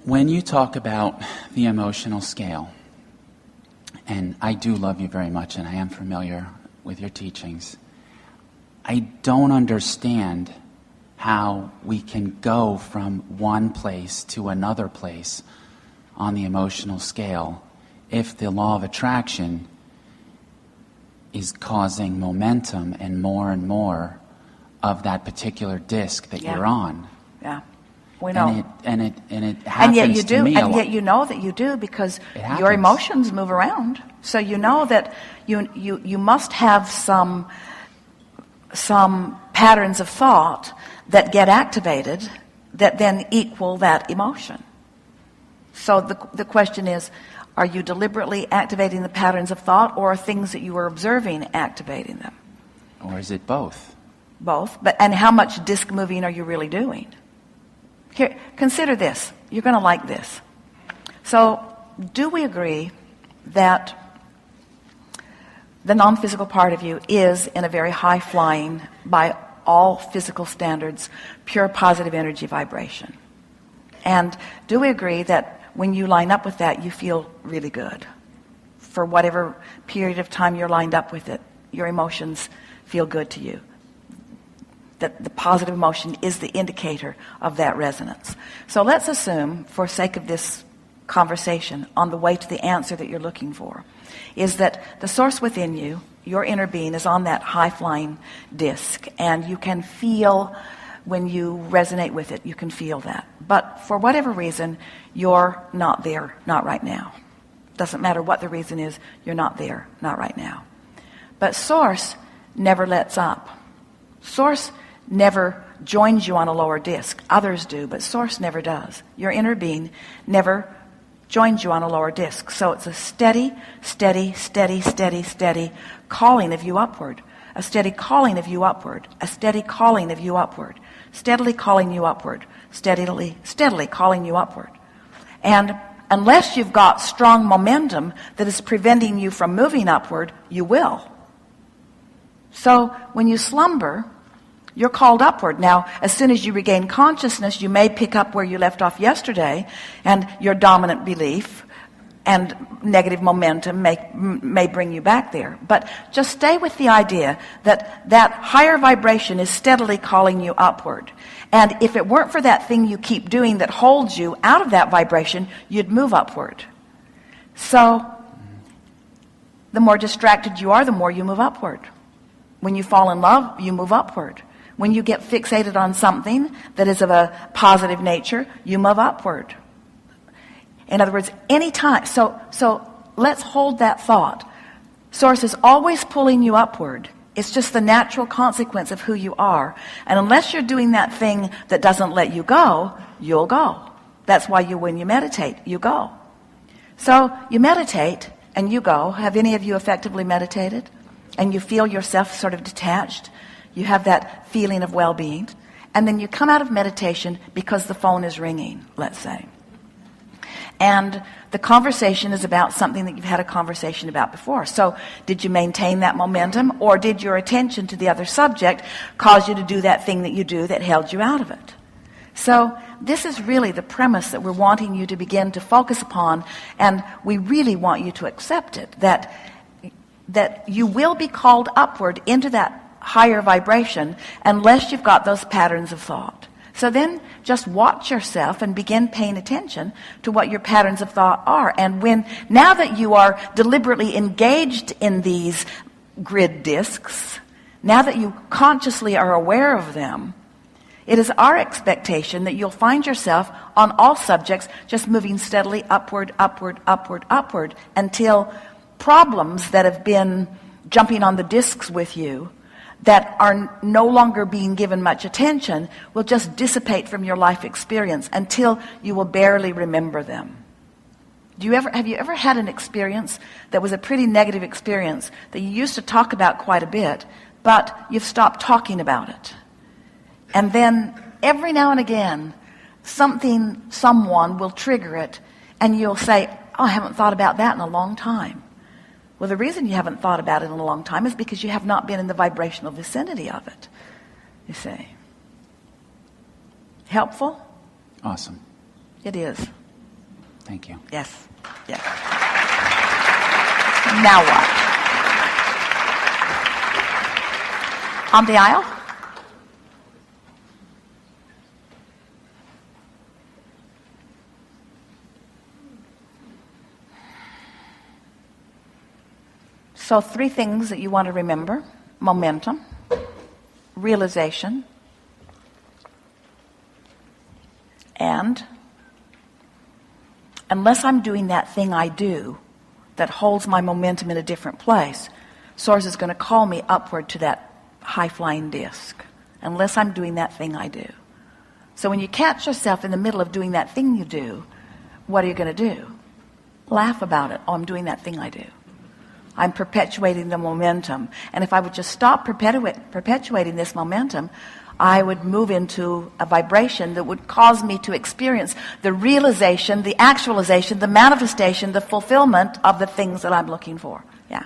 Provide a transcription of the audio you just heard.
When you talk about the emotional scale, and I do love you very much, and I am familiar with your teachings, I don't understand how we can go from one place to another place on the emotional scale if the law of attraction is causing momentum and more of that particular disc that you're on. Yeah, we know. And it happens and yet you do, to me and yet you know that you do because your emotions move around. So you know that you must have some patterns of thought that get activated that then equal that emotion. So the question is, are you deliberately activating the patterns of thought, or are things that you are observing activating them? Or is it both? Both. And how much disc moving are you really doing? Here, consider this. You're going to like this. So, do we agree that the non-physical part of you is in a very high-flying, by all physical standards, pure positive energy vibration? And do we agree that when you line up with that, you feel really good? For whatever period of time you're lined up with it, your emotions feel good to you. That the positive emotion is the indicator of that resonance. So let's assume, for sake of this conversation, on the way to the answer that you're looking for, is that the source within you, your inner being, is on that high-flying disc, and you can feel when you resonate with it, you can feel that. But for whatever reason, you're not there, not right now. Doesn't matter what the reason is, you're not there, not right now. But Source never lets up. Source never joins you on a lower disc. Others do, but Source never does. Your inner being never joins you on a lower disc. So it's a steady, steady, steady, steady, steady calling of you upward. A steady calling of you upward. A steady calling of you upward. Steadily calling you upward. Steadily calling you upward. And unless you've got strong momentum that is preventing you from moving upward, you will. So when you slumber, you're called upward. Now, as soon as you regain consciousness, you may pick up where you left off yesterday, and your dominant belief and negative momentum may bring you back there. But just stay with the idea that that higher vibration is steadily calling you upward. And if it weren't for that thing you keep doing that holds you out of that vibration, you'd move upward. So the more distracted you are, the more you move upward. When you fall in love, you move upward. When you get fixated on something that is of a positive nature, you move upward. In other words, any time. So let's hold that thought. Source is always pulling you upward. It's just the natural consequence of who you are. And unless you're doing that thing that doesn't let you go, you'll go. That's why when you meditate, you go. So you meditate and you go. Have any of you effectively meditated? And you feel yourself sort of detached. You have that feeling of well-being. And then you come out of meditation because the phone is ringing, let's say. And the conversation is about something that you've had a conversation about before. So did you maintain that momentum, or did your attention to the other subject cause you to do that thing that you do that held you out of it? So this is really the premise that we're wanting you to begin to focus upon, and we really want you to accept it, that you will be called upward into that higher vibration unless you've got those patterns of thought. So then just watch yourself and begin paying attention to what your patterns of thought are. And now that you are deliberately engaged in these grid discs, now that you consciously are aware of them, it is our expectation that you'll find yourself on all subjects just moving steadily upward, upward, upward, upward, until problems that have been jumping on the discs with you that are no longer being given much attention will just dissipate from your life experience until you will barely remember them. Have you ever had an experience that was a pretty negative experience that you used to talk about quite a bit, but you've stopped talking about it? And then every now and again, someone will trigger it, and you'll say, oh, I haven't thought about that in a long time. Well, the reason you haven't thought about it in a long time is because you have not been in the vibrational vicinity of it, you see. Helpful? Awesome. It is. Thank you. Yes. Yes. Now what? On the aisle? So 3 things that you want to remember: momentum, realization, and unless I'm doing that thing I do that holds my momentum in a different place, Source is going to call me upward to that high-flying disc, unless I'm doing that thing I do. So when you catch yourself in the middle of doing that thing you do, what are you going to do? Laugh about it. Oh, I'm doing that thing I do. I'm perpetuating the momentum. And if I would just stop perpetuating this momentum, I would move into a vibration that would cause me to experience the realization, the actualization, the manifestation, the fulfillment of the things that I'm looking for. Yeah.